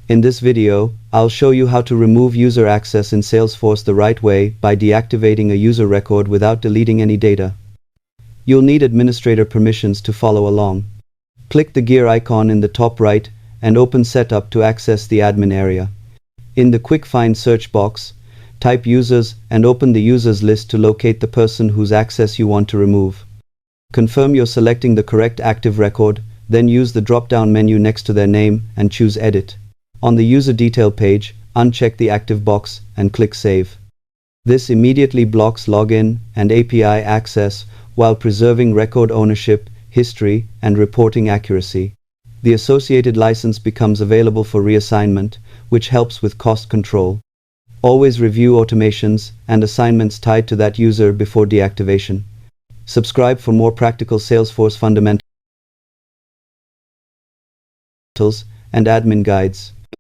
In this video, I'll show you how to remove user access in Salesforce the right way by deactivating a user record without deleting any data. You'll need administrator permissions to follow along. Click the gear icon in the top right and open Setup to access the admin area. In the Quick Find search box, type Users and open the users list to locate the person whose access you want to remove. Confirm you're selecting the correct active record, then use the drop-down menu next to their name and choose Edit. On the user detail page, uncheck the active box and click Save. This immediately blocks login and API access while preserving record ownership, history, and reporting accuracy. The associated license becomes available for reassignment, which helps with cost control. Always review automations and assignments tied to that user before deactivation. Subscribe for more practical Salesforce fundamentals and admin guides.